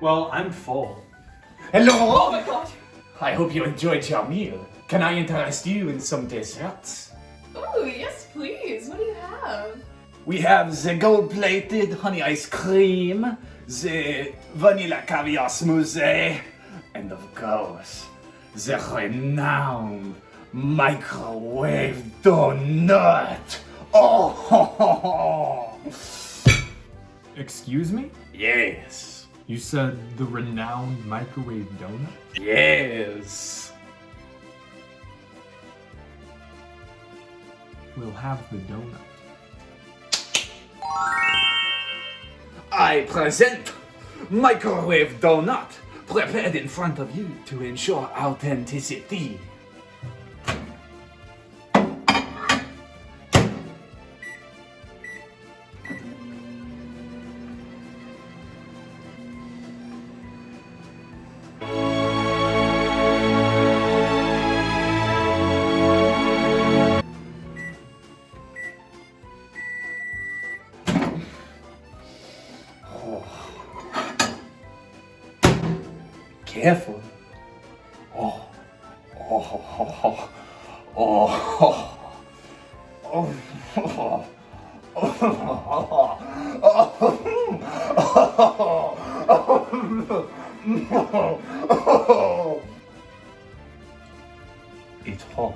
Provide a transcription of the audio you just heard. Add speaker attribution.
Speaker 1: Well, I'm full.
Speaker 2: Hello!
Speaker 3: Oh my god!
Speaker 2: I hope you enjoyed your meal. Can I interest you in some desserts?
Speaker 3: Oh, yes, please. What do you have?
Speaker 2: We have the gold-plated honey ice cream, the vanilla caviar smoothie, and of course, the renowned microwave donut. Oh,
Speaker 1: Excuse me?
Speaker 2: yes,
Speaker 1: You said the renowned microwave donut?
Speaker 2: yes.
Speaker 1: We'll have the donut.
Speaker 2: I present microwave donut, prepared in front of you to ensure authenticity. Careful. Oh, oh, oh, oh, oh, oh. It's hot.